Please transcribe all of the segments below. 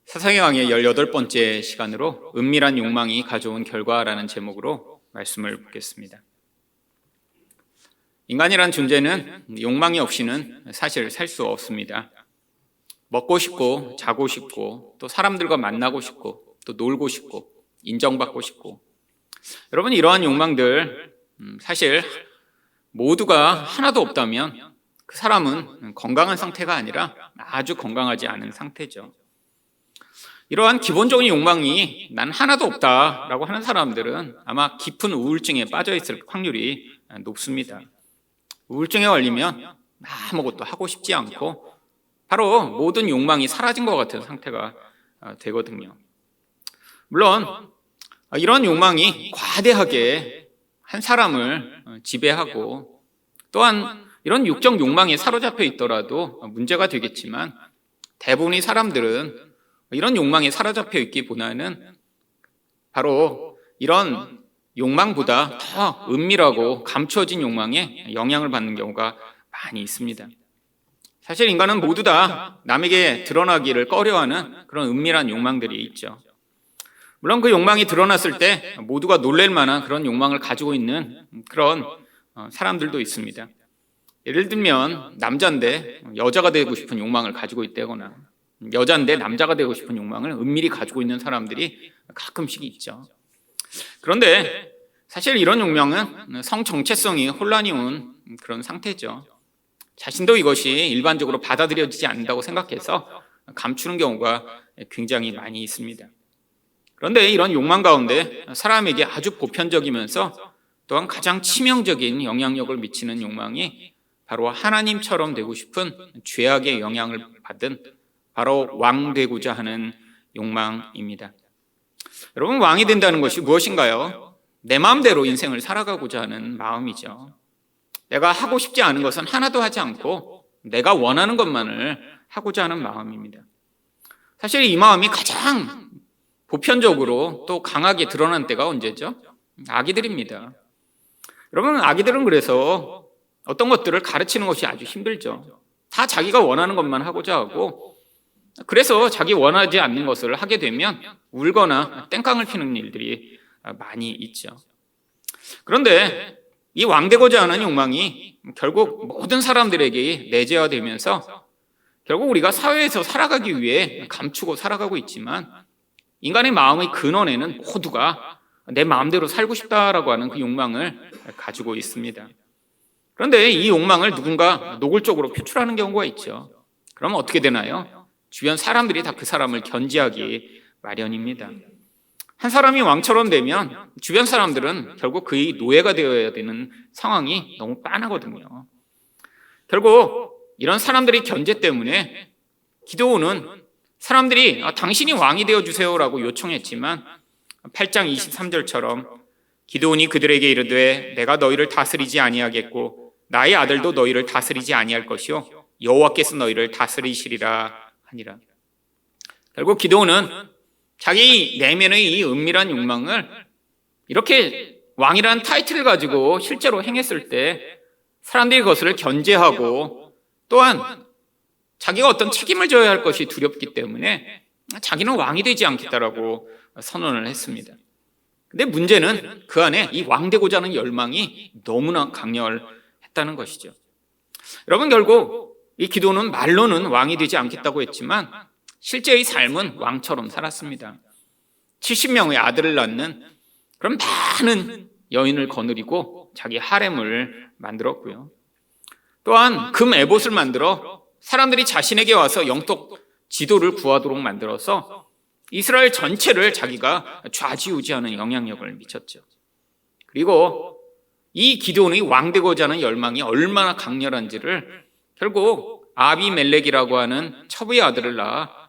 사사기 강의 18번째 시간으로 은밀한 욕망이 가져온 결과라는 제목으로 말씀을 보겠습니다. 인간이란 존재는 욕망이 없이는 사실 살 수 없습니다. 먹고 싶고 자고 싶고 또 사람들과 만나고 싶고 또 놀고 싶고 인정받고 싶고, 여러분, 이러한 욕망들 사실 모두가 하나도 없다면 그 사람은 건강한 상태가 아니라 아주 건강하지 않은 상태죠. 이러한 기본적인 욕망이 난 하나도 없다라고 하는 사람들은 아마 깊은 우울증에 빠져 있을 확률이 높습니다. 우울증에 걸리면 아무것도 하고 싶지 않고 바로 모든 욕망이 사라진 것 같은 상태가 되거든요. 물론 이런 욕망이 과대하게 한 사람을 지배하고 또한 이런 육적 욕망에 사로잡혀 있더라도 문제가 되겠지만, 대부분의 사람들은 이런 욕망에 사로잡혀 있기보다는 바로 이런 욕망보다 더 은밀하고 감추어진 욕망에 영향을 받는 경우가 많이 있습니다. 사실 인간은 모두 다 남에게 드러나기를 꺼려하는 그런 은밀한 욕망들이 있죠. 물론 그 욕망이 드러났을 때 모두가 놀랄 만한 그런 욕망을 가지고 있는 그런 사람들도 있습니다. 예를 들면 남자인데 여자가 되고 싶은 욕망을 가지고 있다거나, 여자인데 남자가 되고 싶은 욕망을 은밀히 가지고 있는 사람들이 가끔씩 있죠. 그런데 사실 이런 욕망은 성 정체성이 혼란이 온 그런 상태죠. 자신도 이것이 일반적으로 받아들여지지 않는다고 생각해서 감추는 경우가 굉장히 많이 있습니다. 그런데 이런 욕망 가운데 사람에게 아주 보편적이면서 또한 가장 치명적인 영향력을 미치는 욕망이 바로 하나님처럼 되고 싶은 죄악의 영향을 받은 바로 왕 되고자 하는 욕망입니다. 여러분, 왕이 된다는 것이 무엇인가요? 내 마음대로 인생을 살아가고자 하는 마음이죠. 내가 하고 싶지 않은 것은 하나도 하지 않고 내가 원하는 것만을 하고자 하는 마음입니다. 사실 이 마음이 가장 보편적으로 또 강하게 드러난 때가 언제죠? 아기들입니다. 여러분, 아기들은 그래서 어떤 것들을 가르치는 것이 아주 힘들죠. 다 자기가 원하는 것만 하고자 하고, 그래서 자기 원하지 않는 것을 하게 되면 울거나 땡깡을 피는 일들이 많이 있죠. 그런데 이 왕되고자 하는 욕망이 결국 모든 사람들에게 내재화되면서 결국 우리가 사회에서 살아가기 위해 감추고 살아가고 있지만, 인간의 마음의 근원에는 모두가 내 마음대로 살고 싶다라고 하는 그 욕망을 가지고 있습니다. 그런데 이 욕망을 누군가 노골적으로 표출하는 경우가 있죠. 그러면 어떻게 되나요? 주변 사람들이 다 그 사람을 견제하기 마련입니다. 한 사람이 왕처럼 되면 주변 사람들은 결국 그의 노예가 되어야 되는 상황이 너무 빤하거든요. 결국 이런 사람들의 견제 때문에 기드온은 사람들이 당신이 왕이 되어주세요라고 요청했지만 8장 23절처럼 기드온이 그들에게 이르되 내가 너희를 다스리지 아니하겠고 나의 아들도 너희를 다스리지 아니할 것이요 여호와께서 너희를 다스리시리라 하니라. 결국 기드온은 자기 내면의 이 은밀한 욕망을 이렇게 왕이라는 타이틀을 가지고 실제로 행했을 때 사람들이 그것을 견제하고 또한 자기가 어떤 책임을 져야 할 것이 두렵기 때문에 자기는 왕이 되지 않겠다라고 선언을 했습니다. 근데 문제는 그 안에 이 왕 되고자 하는 열망이 너무나 강렬했다는 것이죠. 여러분, 결국 이 기드온은 말로는 왕이 되지 않겠다고 했지만 실제의 삶은 왕처럼 살았습니다. 70명의 아들을 낳는 그런 많은 여인을 거느리고 자기 하렘을 만들었고요. 또한 금 에봇을 만들어 사람들이 자신에게 와서 영적 지도를 구하도록 만들어서 이스라엘 전체를 자기가 좌지우지하는 영향력을 미쳤죠. 그리고 이 기드온의 왕 되고자 하는 열망이 얼마나 강렬한지를 결국 아비멜렉이라고 하는 첩의 아들을 낳아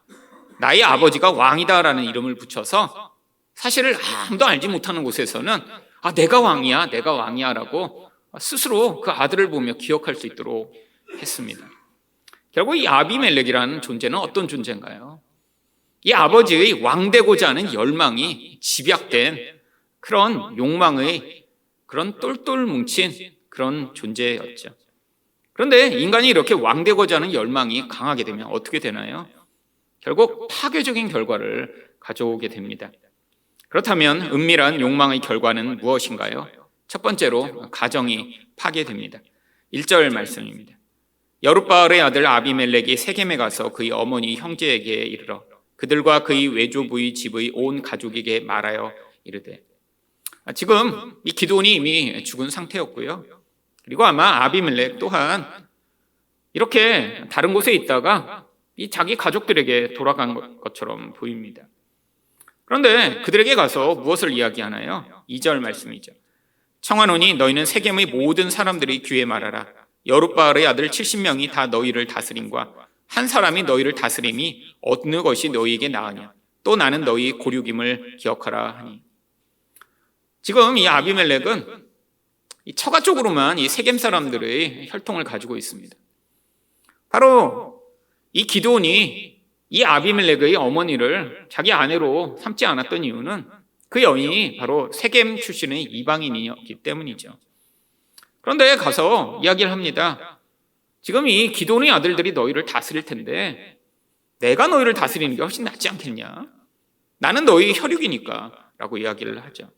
나의 아버지가 왕이다라는 이름을 붙여서 사실을 아무도 알지 못하는 곳에서는 내가 왕이야 라고 스스로 그 아들을 보며 기억할 수 있도록 했습니다. 결국 이 아비멜렉이라는 존재는 어떤 존재인가요? 이 아버지의 왕 되고자 하는 열망이 집약된 그런 욕망의 그런 똘똘 뭉친 그런 존재였죠. 그런데 인간이 이렇게 왕 되고자 하는 열망이 강하게 되면 어떻게 되나요? 결국 파괴적인 결과를 가져오게 됩니다. 그렇다면 은밀한 욕망의 결과는 무엇인가요? 첫 번째로 가정이 파괴됩니다. 1절 말씀입니다. 여룻바알의 아들 아비멜렉이 세겜에 가서 그의 어머니 형제에게 이르러 그들과 그의 외조부의 집의 온 가족에게 말하여 이르되, 지금 이 기드온이 이미 죽은 상태였고요. 그리고 아마 아비멜렉 또한 이렇게 다른 곳에 있다가 이 자기 가족들에게 돌아간 것처럼 보입니다. 그런데 그들에게 가서 무엇을 이야기하나요? 2절 말씀이죠. 청하노니 너희는 세겜의 모든 사람들이 귀에 말하라. 여룻바알의 아들 70명이 다 너희를 다스림과 한 사람이 너희를 다스림이 어느 것이 너희에게 나으냐. 또 나는 너희 고륙임을 기억하라 하니. 지금 이 아비멜렉은 이 처가 쪽으로만 이 세겜 사람들의 혈통을 가지고 있습니다. 바로 이 기드온이 이 아비멜렉의 어머니를 자기 아내로 삼지 않았던 이유는 그 여인이 바로 세겜 출신의 이방인이었기 때문이죠. 그런데 가서 이야기를 합니다. 지금 이 기드온의 아들들이 너희를 다스릴 텐데 내가 너희를 다스리는 게 훨씬 낫지 않겠냐? 나는 너희 혈육이니까 라고 이야기를 하죠.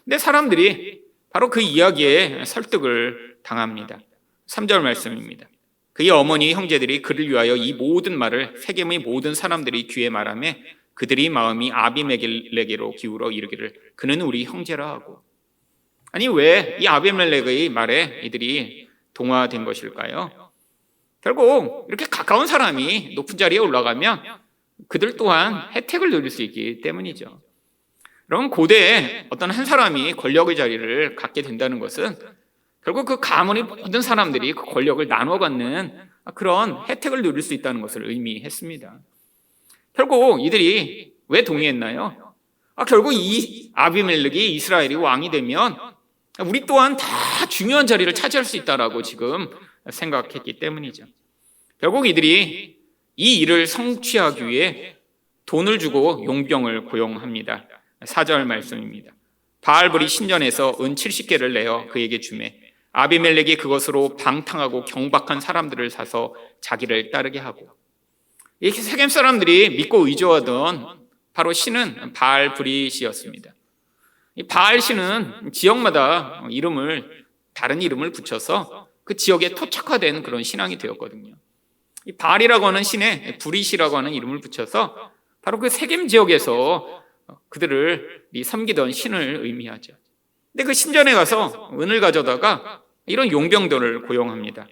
근데 사람들이 바로 그 이야기에 설득을 당합니다. 3절 말씀입니다. 그의 어머니 형제들이 그를 위하여 이 모든 말을 세겜의 모든 사람들이 귀에 말하며 그들이 마음이 아비멜렉에게로 기울어 이르기를 그는 우리 형제라 하고. 아니 왜 이 아비멜렉의 말에 이들이 동화된 것일까요? 결국 이렇게 가까운 사람이 높은 자리에 올라가면 그들 또한 혜택을 누릴 수 있기 때문이죠. 그럼 고대에 어떤 한 사람이 권력의 자리를 갖게 된다는 것은 결국 그 가문의 모든 사람들이 그 권력을 나눠 갖는 그런 혜택을 누릴 수 있다는 것을 의미했습니다. 결국 이들이 왜 동의했나요? 결국 이 아비멜렉이 이스라엘이 왕이 되면 우리 또한 다 중요한 자리를 차지할 수 있다라고 지금 생각했기 때문이죠. 결국 이들이 이 일을 성취하기 위해 돈을 주고 용병을 고용합니다. 4절 말씀입니다. 바알불이 신전에서 은 70개를 내어 그에게 주매 아비멜렉이 그것으로 방탕하고 경박한 사람들을 사서 자기를 따르게 하고. 이 세겜 사람들이 믿고 의존하던 바로 신은 바알브릿이었습니다. 이 바알 신은 지역마다 다른 이름을 붙여서 그 지역에 토착화된 그런 신앙이 되었거든요. 이 바알이라고 하는 신에 브릿이라고 하는 이름을 붙여서 바로 그 세겜 지역에서 그들을 섬기던 신을 의미하죠. 근데 그 신전에 가서 은을 가져다가 이런 용병들을 고용합니다.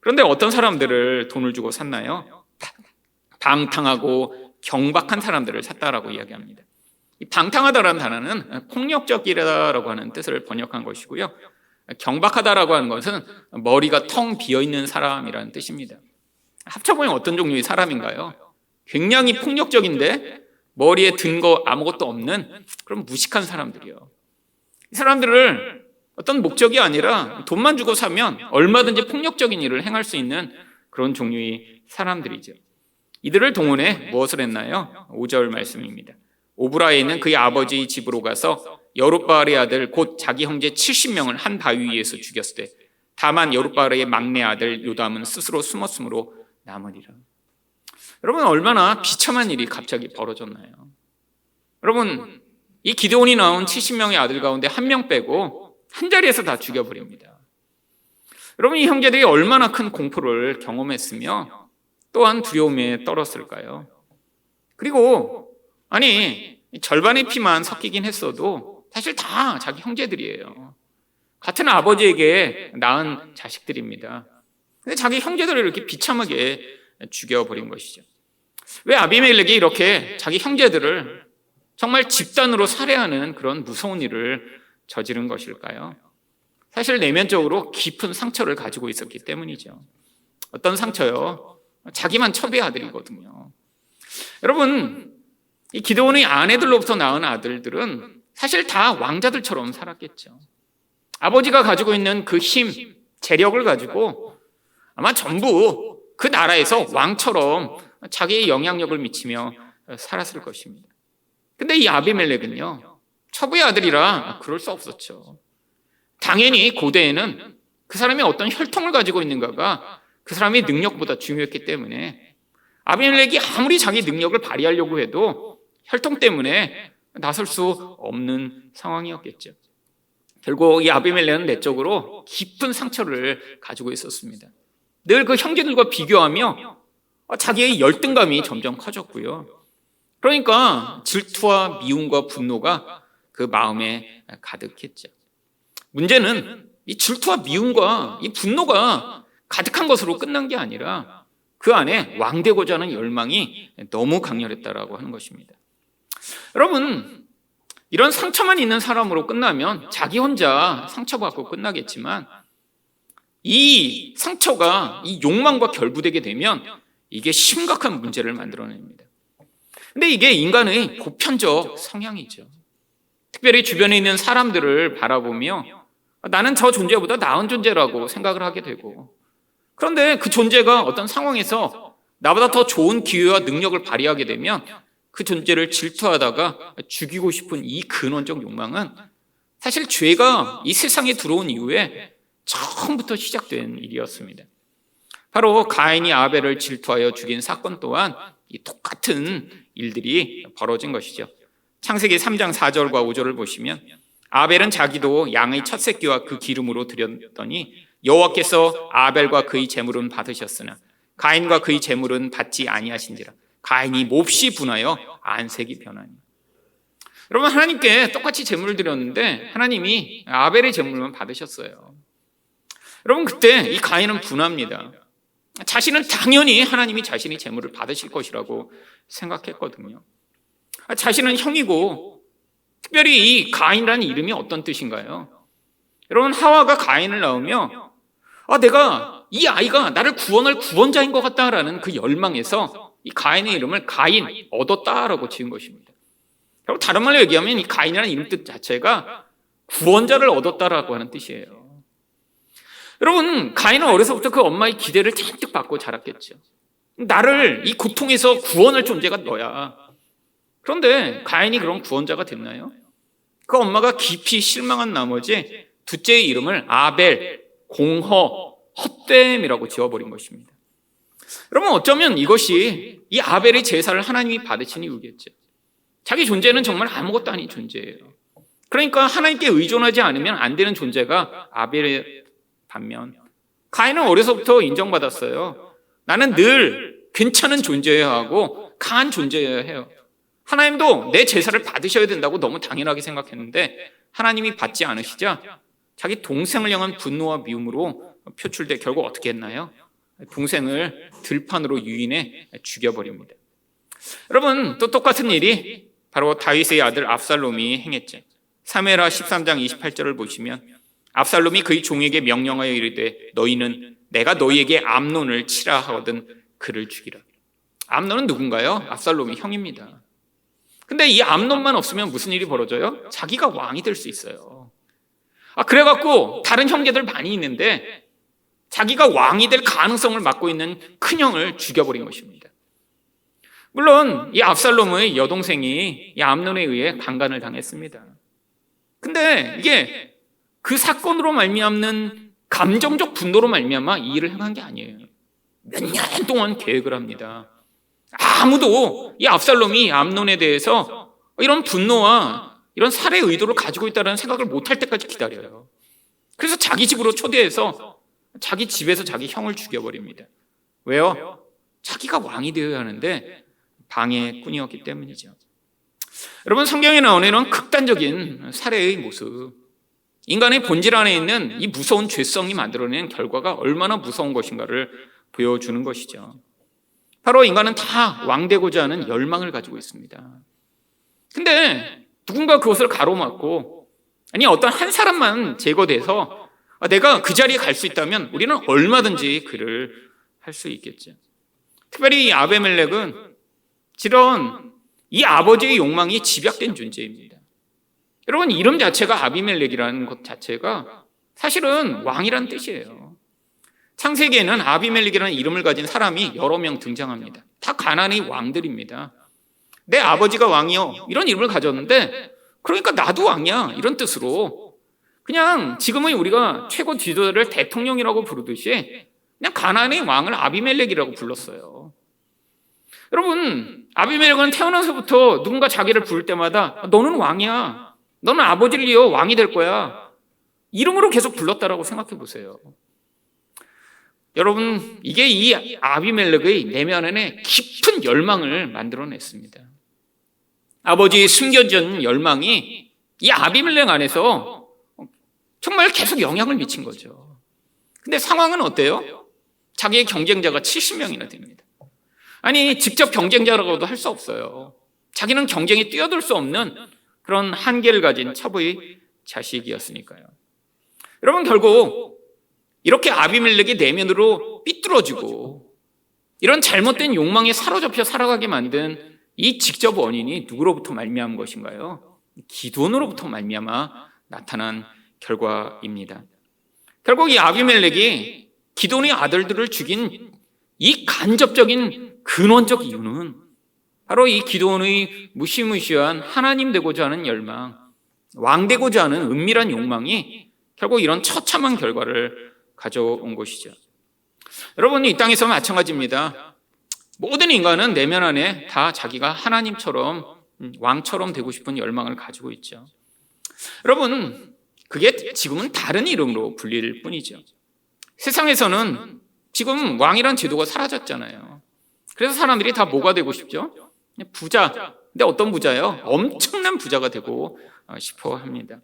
그런데 어떤 사람들을 돈을 주고 샀나요? 방탕하고 경박한 사람들을 샀다라고 이야기합니다. 이 방탕하다라는 단어는 폭력적이라고 하는 뜻을 번역한 것이고요. 경박하다라고 하는 것은 머리가 텅 비어있는 사람이라는 뜻입니다. 합쳐보면 어떤 종류의 사람인가요? 굉장히 폭력적인데 머리에 든 거 아무것도 없는 그런 무식한 사람들이요. 이 사람들을 어떤 목적이 아니라 돈만 주고 사면 얼마든지 폭력적인 일을 행할 수 있는 그런 종류의 사람들이죠. 이들을 동원해 무엇을 했나요? 5절 말씀입니다. 오브라에 있는 그의 아버지 집으로 가서 여룻바알의 아들 곧 자기 형제 70명을 한 바위 위에서 죽였을 때 다만 여룻바알의 막내 아들 요담은 스스로 숨었으므로 남으리라. 여러분 얼마나 비참한 일이 갑자기 벌어졌나요? 여러분 이 기드온이 낳은 70명의 아들 가운데 한 명 빼고 한 자리에서 다 죽여버립니다. 여러분 이 형제들이 얼마나 큰 공포를 경험했으며 또한 두려움에 떨었을까요? 그리고 절반의 피만 섞이긴 했어도 사실 다 자기 형제들이에요. 같은 아버지에게 낳은 자식들입니다. 근데 자기 형제들을 이렇게 비참하게 죽여버린 것이죠. 왜 아비멜렉이 이렇게 자기 형제들을 정말 집단으로 살해하는 그런 무서운 일을 저지른 것일까요? 사실 내면적으로 깊은 상처를 가지고 있었기 때문이죠. 어떤 상처요? 자기만 첩의 아들이거든요. 여러분 이 기드온의 아내들로부터 낳은 아들들은 사실 다 왕자들처럼 살았겠죠. 아버지가 가지고 있는 그 힘, 재력을 가지고 아마 전부 그 나라에서 왕처럼 자기의 영향력을 미치며 살았을 것입니다. 근데 이 아비멜렉은요, 첩의 아들이라 그럴 수 없었죠. 당연히 고대에는 그 사람이 어떤 혈통을 가지고 있는가가 그 사람의 능력보다 중요했기 때문에 아비멜렉이 아무리 자기 능력을 발휘하려고 해도 혈통 때문에 나설 수 없는 상황이었겠죠. 결국 이 아비멜렉은 내적으로 깊은 상처를 가지고 있었습니다. 늘 그 형제들과 비교하며 자기의 열등감이 점점 커졌고요. 그러니까 질투와 미움과 분노가 그 마음에 가득했죠. 문제는 이 질투와 미움과 이 분노가 가득한 것으로 끝난 게 아니라 그 안에 왕되고자 하는 열망이 너무 강렬했다라고 하는 것입니다. 여러분, 이런 상처만 있는 사람으로 끝나면 자기 혼자 상처받고 끝나겠지만 이 상처가 이 욕망과 결부되게 되면 이게 심각한 문제를 만들어냅니다. 근데 이게 인간의 보편적 성향이죠. 특별히 주변에 있는 사람들을 바라보며 나는 저 존재보다 나은 존재라고 생각을 하게 되고, 그런데 그 존재가 어떤 상황에서 나보다 더 좋은 기회와 능력을 발휘하게 되면 그 존재를 질투하다가 죽이고 싶은 이 근원적 욕망은 사실 죄가 이 세상에 들어온 이후에 처음부터 시작된 일이었습니다. 바로 가인이 아벨을 질투하여 죽인 사건 또한 이 똑같은 일들이 벌어진 것이죠. 창세기 3장 4절과 5절을 보시면 아벨은 자기도 양의 첫 새끼와 그 기름으로 드렸더니 여호와께서 아벨과 그의 제물은 받으셨으나 가인과 그의 제물은 받지 아니하신지라. 가인이 몹시 분하여 안색이 변하니. 여러분, 하나님께 똑같이 제물을 드렸는데 하나님이 아벨의 제물만 받으셨어요. 여러분, 그때 이 가인은 분합니다. 자신은 당연히 하나님이 자신이 제물을 받으실 것이라고 생각했거든요. 자신은 형이고, 특별히 이 가인이라는 이름이 어떤 뜻인가요? 여러분, 하와가 가인을 낳으며 내가 이 아이가 나를 구원할 구원자인 것 같다라는 그 열망에서 이 가인의 이름을 가인, 얻었다라고 지은 것입니다. 그리고 다른 말로 얘기하면 이 가인이라는 이름 뜻 자체가 구원자를 얻었다라고 하는 뜻이에요. 여러분, 가인은 어려서부터 그 엄마의 기대를 잔뜩 받고 자랐겠죠. 나를 이 고통에서 구원할 존재가 너야. 그런데 가인이 그런 구원자가 됐나요? 그 엄마가 깊이 실망한 나머지 둘째의 이름을 아벨, 공허, 헛됨이라고 지어버린 것입니다. 여러분, 어쩌면 이것이 이 아벨의 제사를 하나님이 받으신 이유겠죠. 자기 존재는 정말 아무것도 아닌 존재예요. 그러니까 하나님께 의존하지 않으면 안 되는 존재가 아벨의 반면 가인은 어려서부터 인정받았어요. 나는 늘 괜찮은 존재여야 하고 강한 존재여야 해요. 하나님도 내 제사를 받으셔야 된다고 너무 당연하게 생각했는데 하나님이 받지 않으시자 자기 동생을 향한 분노와 미움으로 표출돼 결국 어떻게 했나요? 동생을 들판으로 유인해 죽여버립니다. 여러분, 또 똑같은 일이 바로 다윗의 아들 압살롬이 행했죠. 사무엘하 13장 28절을 보시면 압살롬이 그의 종에게 명령하여 이르되 너희는 내가 너희에게 암논을 치라 하거든 그를 죽이라. 암논은 누군가요? 압살롬의 형입니다. 근데 이 암논만 없으면 무슨 일이 벌어져요? 자기가 왕이 될 수 있어요. 그래갖고 다른 형제들 많이 있는데 자기가 왕이 될 가능성을 맡고 있는 큰형을 죽여버린 것입니다. 물론 이 압살롬의 여동생이 이 암논에 의해 강간을 당했습니다. 근데 이게 그 사건으로 말미암는 감정적 분노로 말미암아 이 일을 행한 게 아니에요. 몇 년 동안 계획을 합니다. 아무도 이 압살롬이 암논에 대해서 이런 분노와 이런 살해 의도를 가지고 있다는 생각을 못할 때까지 기다려요. 그래서 자기 집으로 초대해서 자기 집에서 자기 형을 죽여버립니다. 왜요? 자기가 왕이 되어야 하는데 방해꾼이었기 때문이죠. 여러분, 성경에 나오는 이런 극단적인 살해의 모습, 인간의 본질 안에 있는 이 무서운 죄성이 만들어낸 결과가 얼마나 무서운 것인가를 보여주는 것이죠. 바로 인간은 다 왕되고자 하는 열망을 가지고 있습니다. 근데 누군가 그것을 가로막고, 아니 어떤 한 사람만 제거돼서 내가 그 자리에 갈 수 있다면 우리는 얼마든지 그를 할 수 있겠죠. 특별히 이 아비멜렉은 이런 이 아버지의 욕망이 집약된 존재입니다. 여러분, 이름 자체가 아비멜렉이라는 것 자체가 사실은 왕이라는 뜻이에요. 창세기에는 아비멜렉이라는 이름을 가진 사람이 여러 명 등장합니다. 다 가나안의 왕들입니다. 내 아버지가 왕이요, 이런 이름을 가졌는데 그러니까 나도 왕이야, 이런 뜻으로 그냥 지금의 우리가 최고 지도자를 대통령이라고 부르듯이 그냥 가나안의 왕을 아비멜렉이라고 불렀어요. 여러분, 아비멜렉은 태어나서부터 누군가 자기를 부를 때마다 너는 왕이야, 너는 아버지를 이어 왕이 될 거야, 이름으로 계속 불렀다라고 생각해 보세요. 여러분, 이게 이 아비멜렉의 내면 안에 깊은 열망을 만들어냈습니다. 아버지의 숨겨진 열망이 이 아비멜렉 안에서 정말 계속 영향을 미친 거죠. 근데 상황은 어때요? 자기의 경쟁자가 70명이나 됩니다. 아니, 직접 경쟁자라고도 할 수 없어요. 자기는 경쟁에 뛰어들 수 없는 그런 한계를 가진 첩의 자식이었으니까요. 여러분, 결국 이렇게 아비멜렉의 내면으로 삐뚤어지고 이런 잘못된 욕망에 사로잡혀 살아가게 만든 이 직접 원인이 누구로부터 말미암은 것인가요? 기드온으로부터 말미암아 나타난 결과입니다. 결국 이 아비멜렉이 기드온의 아들들을 죽인 이 간접적인 근원적 이유는 바로 이 기드온의 무시무시한 하나님 되고자 하는 열망, 왕 되고자 하는 은밀한 욕망이 결국 이런 처참한 결과를 가져온 것이죠. 여러분, 이 땅에서 마찬가지입니다. 모든 인간은 내면 안에 다 자기가 하나님처럼, 왕처럼 되고 싶은 열망을 가지고 있죠. 여러분, 그게 지금은 다른 이름으로 불릴 뿐이죠. 세상에서는 지금 왕이란 제도가 사라졌잖아요. 그래서 사람들이 다 뭐가 되고 싶죠? 부자. 근데 어떤 부자예요? 엄청난 부자가 되고 싶어 합니다.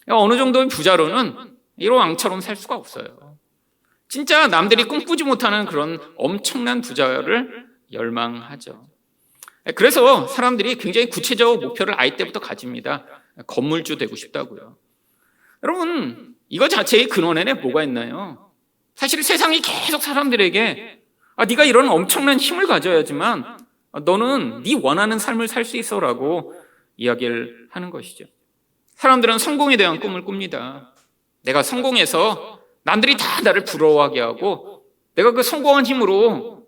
어느 정도의 부자로는 이런 왕처럼 살 수가 없어요. 진짜 남들이 꿈꾸지 못하는 그런 엄청난 부자를 열망하죠. 그래서 사람들이 굉장히 구체적 목표를 아이 때부터 가집니다. 건물주 되고 싶다고요. 여러분, 이거 자체의 근원에는 뭐가 있나요? 사실 세상이 계속 사람들에게 네가 이런 엄청난 힘을 가져야지만 너는 네 원하는 삶을 살 수 있어라고 이야기를 하는 것이죠. 사람들은 성공에 대한 꿈을 꿉니다. 내가 성공해서 남들이 다 나를 부러워하게 하고 내가 그 성공한 힘으로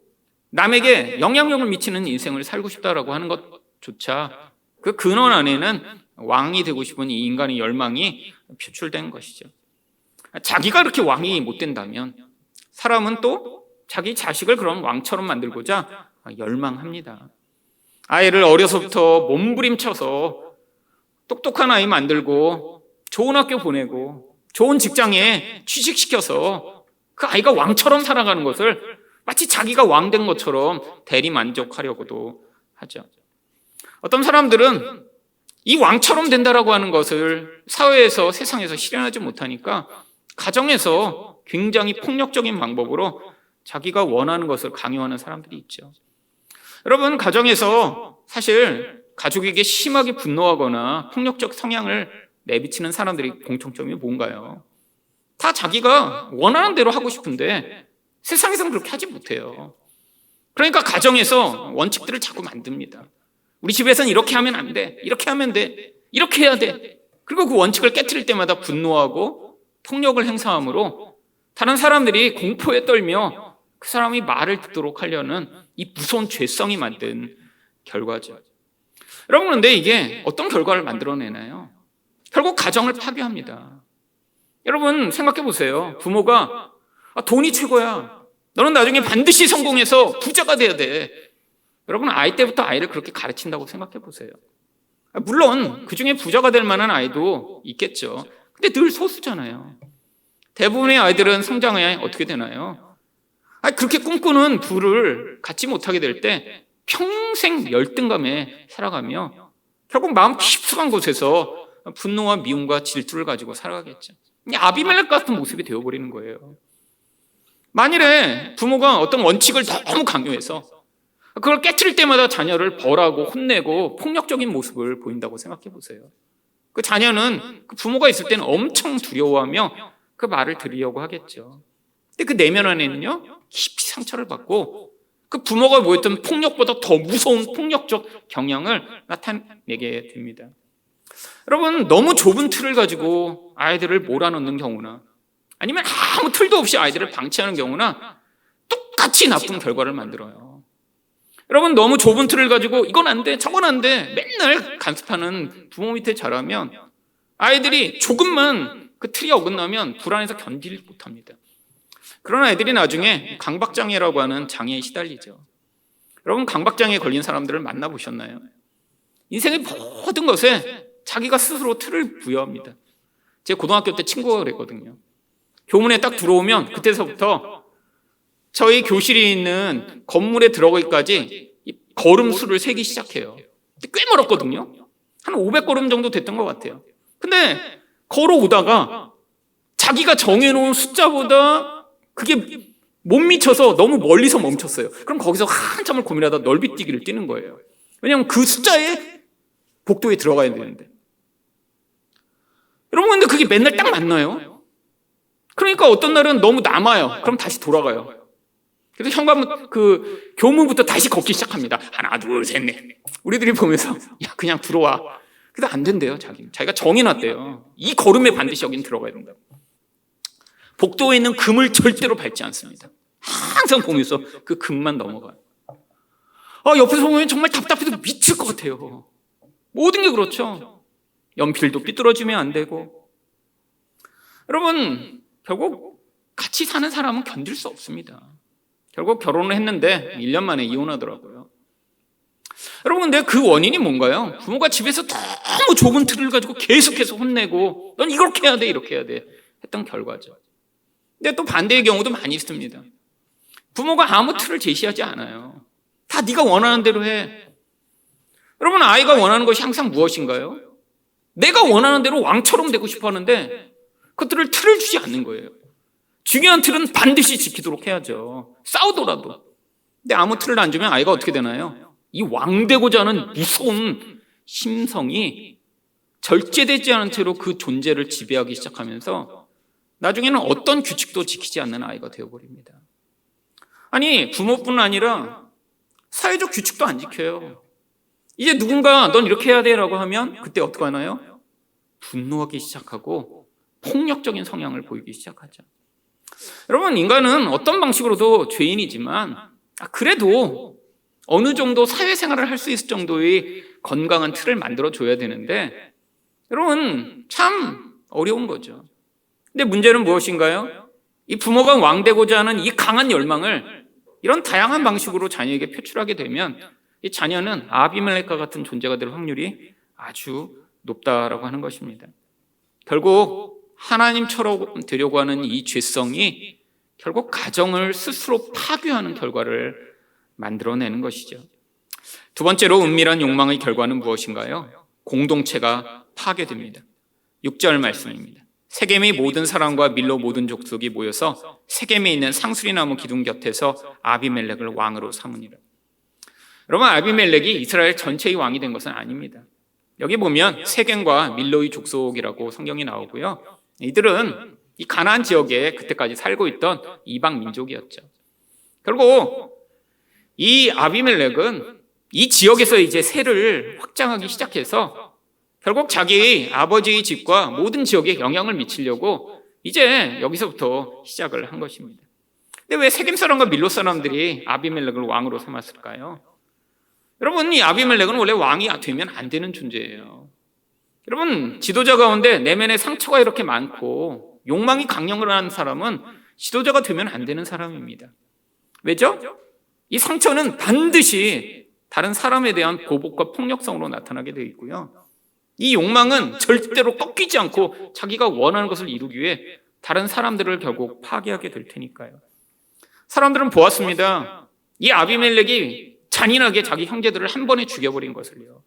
남에게 영향력을 미치는 인생을 살고 싶다라고 하는 것조차 그 근원 안에는 왕이 되고 싶은 이 인간의 열망이 표출된 것이죠. 자기가 그렇게 왕이 못 된다면 사람은 또 자기 자식을 그런 왕처럼 만들고자 열망합니다. 아이를 어려서부터 몸부림쳐서 똑똑한 아이 만들고 좋은 학교 보내고 좋은 직장에 취직시켜서 그 아이가 왕처럼 살아가는 것을 마치 자기가 왕 된 것처럼 대리만족하려고도 하죠. 어떤 사람들은 이 왕처럼 된다라고 하는 것을 사회에서, 세상에서 실현하지 못하니까 가정에서 굉장히 폭력적인 방법으로 자기가 원하는 것을 강요하는 사람들이 있죠. 여러분, 가정에서 사실 가족에게 심하게 분노하거나 폭력적 성향을 내비치는 사람들이 공통점이 뭔가요? 다 자기가 원하는 대로 하고 싶은데 세상에서는 그렇게 하지 못해요. 그러니까 가정에서 원칙들을 자꾸 만듭니다. 우리 집에서는 이렇게 하면 안 돼, 이렇게 하면 돼, 이렇게 해야 돼. 그리고 그 원칙을 깨트릴 때마다 분노하고 폭력을 행사함으로 다른 사람들이 공포에 떨며 그 사람이 말을 듣도록 하려는 이 무서운 죄성이 만든 결과죠. 여러분, 그런데 이게 어떤 결과를 만들어내나요? 결국 가정을 파괴합니다. 여러분, 생각해 보세요. 부모가 돈이 최고야, 너는 나중에 반드시 성공해서 부자가 돼야 돼. 여러분, 아이 때부터 아이를 그렇게 가르친다고 생각해 보세요. 물론 그중에 부자가 될 만한 아이도 있겠죠. 근데 늘 소수잖아요. 대부분의 아이들은 성장해 어떻게 되나요? 그렇게 꿈꾸는 부를 갖지 못하게 될 때 평생 열등감에 살아가며 결국 마음 깊숙한 곳에서 분노와 미움과 질투를 가지고 살아가겠죠. 아비멜렉 같은 모습이 되어버리는 거예요. 만일에 부모가 어떤 원칙을 너무 강요해서 그걸 깨트릴 때마다 자녀를 벌하고 혼내고 폭력적인 모습을 보인다고 생각해 보세요. 그 자녀는 그 부모가 있을 때는 엄청 두려워하며 그 말을 들으려고 하겠죠. 근데 그 내면 안에는요, 깊이 상처를 받고 그 부모가 보였던 폭력보다 더 무서운 폭력적 경향을 나타내게 됩니다. 여러분, 너무 좁은 틀을 가지고 아이들을 몰아넣는 경우나 아니면 아무 틀도 없이 아이들을 방치하는 경우나 똑같이 나쁜 결과를 만들어요. 여러분, 너무 좁은 틀을 가지고 이건 안 돼, 저건 안 돼 맨날 간섭하는 부모 밑에 자라면 아이들이 조금만 그 틀이 어긋나면 불안해서 견디지 못합니다. 그런 아이들이 나중에 강박장애라고 하는 장애에 시달리죠. 여러분, 강박장애에 걸린 사람들을 만나보셨나요? 인생의 모든 것에 자기가 스스로 틀을 부여합니다. 제 고등학교 때 친구가 그랬거든요. 교문에 딱 들어오면 그때서부터 저희 교실이 있는 건물에 들어가기까지 걸음수를 세기 시작해요. 꽤 멀었거든요. 한 500걸음 정도 됐던 것 같아요. 근데 걸어오다가 자기가 정해놓은 숫자보다 그게 못 미쳐서 너무 멀리서 멈췄어요. 그럼 거기서 한참을 고민하다 넓이뛰기를 뛰는 거예요. 왜냐하면 그 숫자의 복도에 들어가야 되는데. 여러분, 근데 그게 맨날 딱 맞나요? 그러니까 어떤 날은 너무 남아요. 그럼 다시 돌아가요. 그래서 현관문 그 교문부터 다시 걷기 시작합니다. 하나, 둘, 셋, 넷. 우리들이 보면서 야, 그냥 들어와. 근데 안 된대요. 자기가 정해놨대요. 이 걸음에 반드시 여긴 들어가야 된다고. 복도에 있는 금을 절대로 밟지 않습니다. 항상 보면서 그 금만 넘어가요. 옆에서 보면 정말 답답해서 미칠 것 같아요. 모든 게 그렇죠. 연필도 삐뚤어지면 안 되고. 여러분, 결국 같이 사는 사람은 견딜 수 없습니다. 결국 결혼을 했는데 1년 만에 이혼하더라고요. 여러분, 근데 그 원인이 뭔가요? 부모가 집에서 너무 좁은 틀을 가지고 계속해서 혼내고 넌 이렇게 해야 돼, 이렇게 해야 돼 했던 결과죠. 근데 또 반대의 경우도 많이 있습니다. 부모가 아무 틀을 제시하지 않아요. 다 네가 원하는 대로 해. 여러분, 아이가 원하는 것이 항상 무엇인가요? 내가 원하는 대로 왕처럼 되고 싶어 하는데 그것들을 틀을 주지 않는 거예요. 중요한 틀은 반드시 지키도록 해야죠. 싸우더라도. 근데 아무 틀을 안 주면 아이가 어떻게 되나요? 이 왕되고자 하는 무서운 심성이 절제되지 않은 채로 그 존재를 지배하기 시작하면서 나중에는 어떤 규칙도 지키지 않는 아이가 되어버립니다. 아니, 부모뿐 아니라 사회적 규칙도 안 지켜요. 이제 누군가 넌 이렇게 해야 돼 라고 하면 그때 어떻게 하나요? 분노하기 시작하고 폭력적인 성향을 보이기 시작하죠. 여러분, 인간은 어떤 방식으로도 죄인이지만 그래도 어느 정도 사회생활을 할 수 있을 정도의 건강한 틀을 만들어줘야 되는데 여러분, 참 어려운 거죠. 근데 문제는 무엇인가요? 이 부모가 왕되고자 하는 이 강한 열망을 이런 다양한 방식으로 자녀에게 표출하게 되면 이 자녀는 아비멜렉과 같은 존재가 될 확률이 아주 높다라고 하는 것입니다. 결국 하나님처럼 되려고 하는 이 죄성이 결국 가정을 스스로 파괴하는 결과를 만들어내는 것이죠. 두 번째로 은밀한 욕망의 결과는 무엇인가요? 공동체가 파괴됩니다. 6절 말씀입니다. 세겜의 모든 사람과 밀로 모든 족속이 모여서 세겜에 있는 상수리나무 기둥 곁에서 아비멜렉을 왕으로 삼으니라. 여러분, 아비멜렉이 이스라엘 전체의 왕이 된 것은 아닙니다. 여기 보면 세겜과 밀로의 족속이라고 성경이 나오고요. 이들은 이 가나안 지역에 그때까지 살고 있던 이방 민족이었죠. 결국 이 아비멜렉은 이 지역에서 이제 세를 확장하기 시작해서 결국 자기 아버지의 집과 모든 지역에 영향을 미치려고 이제 여기서부터 시작을 한 것입니다. 근데 왜 세겜 사람과 밀로 사람들이 아비멜렉을 왕으로 삼았을까요? 여러분, 이 아비멜렉은 원래 왕이 되면 안 되는 존재예요. 여러분, 지도자 가운데 내면에 상처가 이렇게 많고 욕망이 강력을 하는 사람은 지도자가 되면 안 되는 사람입니다. 왜죠? 이 상처는 반드시 다른 사람에 대한 보복과 폭력성으로 나타나게 되어 있고요. 이 욕망은 절대로 꺾이지 않고 자기가 원하는 것을 이루기 위해 다른 사람들을 결국 파괴하게 될 테니까요. 사람들은 보았습니다. 이 아비멜렉이 잔인하게 자기 형제들을 한 번에 죽여버린 것을요.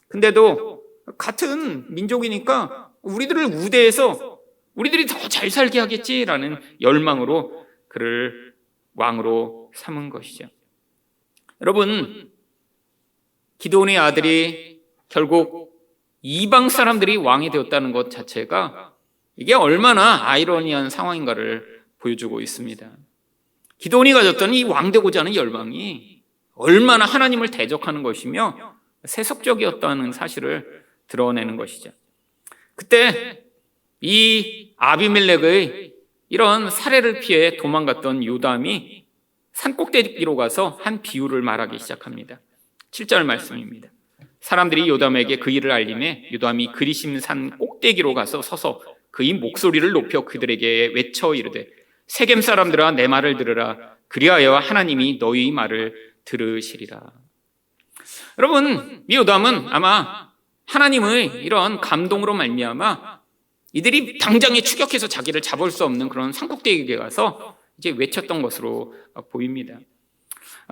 근데도 같은 민족이니까 우리들을 우대해서 우리들이 더 잘 살게 하겠지라는 열망으로 그를 왕으로 삼은 것이죠. 여러분, 기드온의 아들이 결국 이방 사람들이 왕이 되었다는 것 자체가 이게 얼마나 아이러니한 상황인가를 보여주고 있습니다. 기드온이 가졌던 이 왕되고자 하는 열망이 얼마나 하나님을 대적하는 것이며 세속적이었다는 사실을 드러내는 것이죠. 그때 이 아비멜렉의 이런 살해를 피해 도망갔던 요담이 산꼭대기로 가서 한 비유를 말하기 시작합니다. 7절 말씀입니다. 사람들이 요담에게 그 일을 알림해 요담이 그리심 산 꼭대기로 가서 서서 그의 목소리를 높여 그들에게 외쳐 이르되 세겜 사람들아 내 말을 들으라. 그리하여 하나님이 너희 말을 들으시리라. 여러분, 이 요담은 아마 하나님의 이런 감동으로 말미암아 이들이 당장에 추격해서 자기를 잡을 수 없는 그런 산꼭대기에 가서 이제 외쳤던 것으로 보입니다.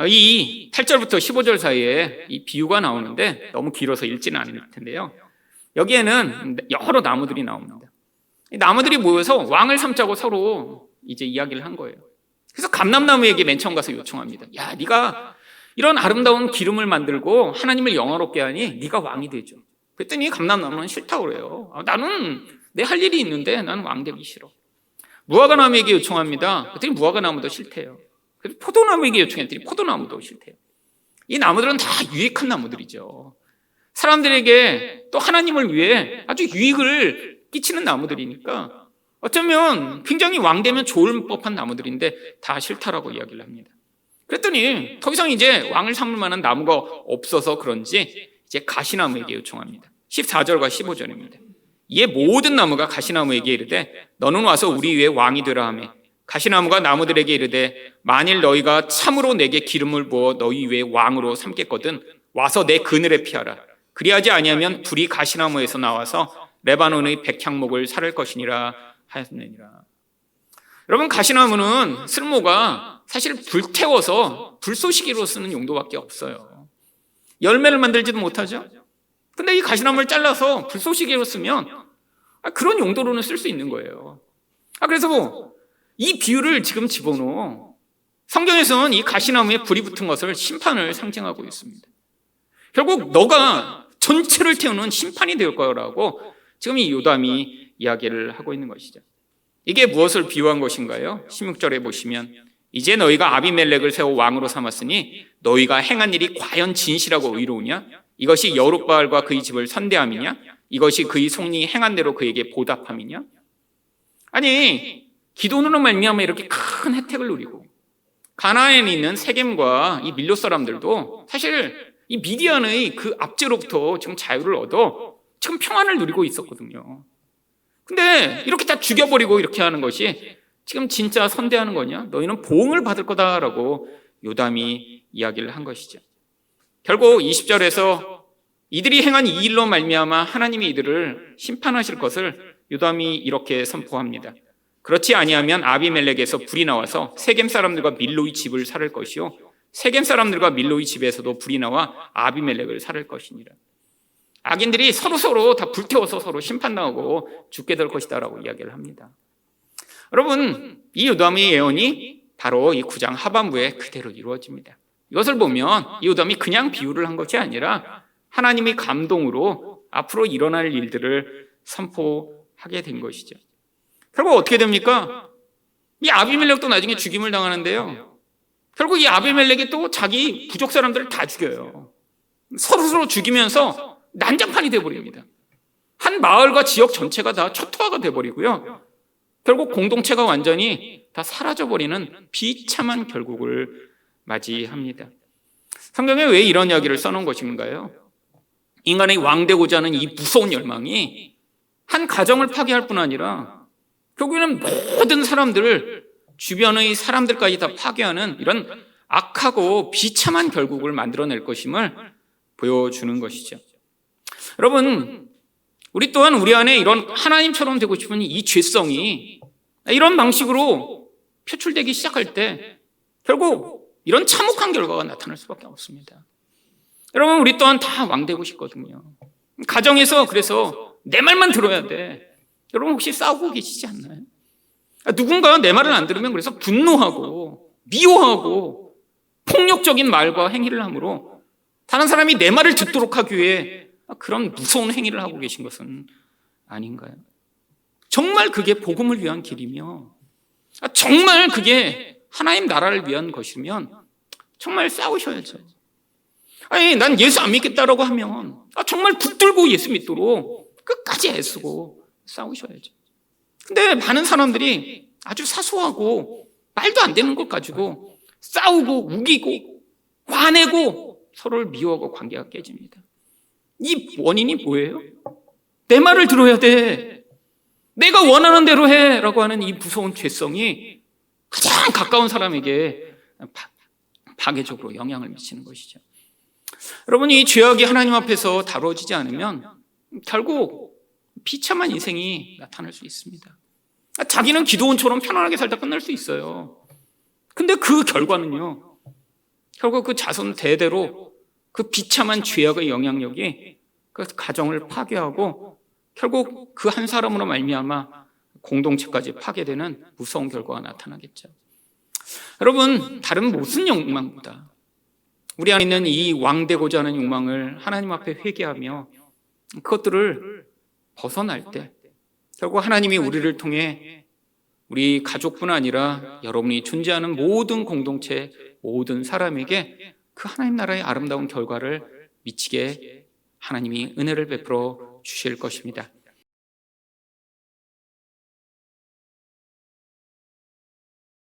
이 8절부터 15절 사이에 이 비유가 나오는데 너무 길어서 읽지는 않을 텐데요. 여기에는 여러 나무들이 나옵니다. 이 나무들이 모여서 왕을 삼자고 서로 이제 이야기를 한 거예요. 그래서 감람나무에게 맨 처음 가서 요청합니다. 야, 네가 이런 아름다운 기름을 만들고 하나님을 영화롭게 하니 네가 왕이 되죠. 그랬더니 감람나무는 싫다고 그래요. 나는 내 할 일이 있는데 나는 왕 되기 싫어. 무화과나무에게 요청합니다. 그랬더니 무화과나무도 싫대요. 그래서 포도나무에게 요청했더니 포도나무도 싫대요. 이 나무들은 다 유익한 나무들이죠. 사람들에게 또 하나님을 위해 아주 유익을 끼치는 나무들이니까 어쩌면 굉장히 왕 되면 좋을 법한 나무들인데 다 싫다라고 이야기를 합니다. 그랬더니 더 이상 이제 왕을 삼을 만한 나무가 없어서 그런지 이제 가시나무에게 요청합니다. 14절과 15절입니다. 이에 모든 나무가 가시나무에게 이르되 너는 와서 우리 위에 왕이 되라 하매 가시나무가 나무들에게 이르되 만일 너희가 참으로 내게 기름을 부어 너희 위에 왕으로 삼겠거든 와서 내 그늘에 피하라. 그리하지 아니하면 불이 가시나무에서 나와서 레바논의 백향목을 사를 것이니라 하였느니라. 여러분, 가시나무는 쓸모가 사실 불태워서 불쏘시개로 쓰는 용도밖에 없어요. 열매를 만들지도 못하죠. 근데 이 가시나무를 잘라서 불쏘시개로 쓰면 그런 용도로는 쓸 수 있는 거예요. 그래서 이 비유를 지금 집어넣어 성경에서는 이 가시나무에 불이 붙은 것을 심판을 상징하고 있습니다. 결국 너가 전체를 태우는 심판이 될 거라고 지금 이 요담이 이야기를 하고 있는 것이죠. 이게 무엇을 비유한 것인가요? 16절에 보시면 이제 너희가 아비멜렉을 세워 왕으로 삼았으니 너희가 행한 일이 과연 진실하고 의로우냐? 이것이 여룹바알과 그의 집을 선대함이냐? 이것이 그의 속리 행한 대로 그에게 보답함이냐? 아니, 기도으로 말미암아 이렇게 큰 혜택을 누리고 가나안에 있는 세겜과 이 밀로 사람들도 사실 이 미디안의 그 압제로부터 지금 자유를 얻어 지금 평안을 누리고 있었거든요. 근데 이렇게 다 죽여버리고 이렇게 하는 것이 지금 진짜 선대하는 거냐? 너희는 보응을 받을 거다라고 요담이 이야기를 한 것이죠. 결국 20절에서 이들이 행한 이 일로 말미암아 하나님이 이들을 심판하실 것을 요담이 이렇게 선포합니다. 그렇지 아니하면 아비멜렉에서 불이 나와서 세겜 사람들과 밀로의 집을 살을 것이요 세겜 사람들과 밀로의 집에서도 불이 나와 아비멜렉을 살을 것이니라. 악인들이 서로 다 불태워서 서로 심판당하고 죽게 될 것이다라고 이야기를 합니다. 여러분, 이 요담의 예언이 바로 이 9장 하반부에 그대로 이루어집니다. 이것을 보면 이 요담이 그냥 비유를 한 것이 아니라 하나님의 감동으로 앞으로 일어날 일들을 선포하게 된 것이죠. 결국 어떻게 됩니까? 이 아비멜렉도 나중에 죽임을 당하는데요. 결국 이 아비멜렉이 또 자기 부족 사람들을 다 죽여요. 서로 죽이면서 난장판이 돼버립니다. 한 마을과 지역 전체가 다 초토화가 돼버리고요. 결국 공동체가 완전히 다 사라져버리는 비참한 결국을 맞이합니다. 성경에 왜 이런 이야기를 써놓은 것인가요? 인간의 왕되고자 하는 이 무서운 열망이 한 가정을 파괴할 뿐 아니라 결국에는 모든 사람들을 주변의 사람들까지 다 파괴하는 이런 악하고 비참한 결국을 만들어낼 것임을 보여주는 것이죠. 여러분, 우리 또한 우리 안에 이런 하나님처럼 되고 싶은 이 죄성이 이런 방식으로 표출되기 시작할 때 결국 이런 참혹한 결과가 나타날 수밖에 없습니다. 여러분, 우리 또한 다 왕되고 싶거든요. 가정에서 그래서 내 말만 들어야 돼. 여러분, 혹시 싸우고 계시지 않나요? 누군가 내 말을 안 들으면 그래서 분노하고 미워하고 폭력적인 말과 행위를 함으로 다른 사람이 내 말을 듣도록 하기 위해 그런 무서운 행위를 하고 계신 것은 아닌가요? 정말 그게 복음을 위한 길이며 정말 그게 하나님 나라를 위한 것이면 정말 싸우셔야죠. 아니, 난 예수 안 믿겠다라고 하면 정말 붙들고 예수 믿도록 끝까지 애쓰고 싸우셔야죠. 근데 많은 사람들이 아주 사소하고 말도 안 되는 것 가지고 싸우고 우기고 화내고 서로를 미워하고 관계가 깨집니다. 이 원인이 뭐예요? 내 말을 들어야 돼. 내가 원하는 대로 해. 라고 하는 이 무서운 죄성이 가장 가까운 사람에게 파괴적으로 영향을 미치는 것이죠. 여러분, 이 죄악이 하나님 앞에서 다뤄지지 않으면 결국 비참한 인생이 나타날 수 있습니다. 자기는 기도원처럼 편안하게 살다 끝날 수 있어요. 근데 그 결과는요, 결국 그 자손 대대로 그 비참한 죄악의 영향력이 그 가정을 파괴하고 결국 그 한 사람으로 말미암아 공동체까지 파괴되는 무서운 결과가 나타나겠죠. 여러분, 다른 무슨 욕망보다 우리 안에 있는 이 왕되고자 하는 욕망을 하나님 앞에 회개하며 그것들을 벗어날 때 결국 하나님이 우리를 통해 우리 가족뿐 아니라 여러분이 존재하는 모든 공동체, 모든 사람에게 그 하나님 나라의 아름다운 결과를 미치게 하나님이 은혜를 베풀어 주실 것입니다.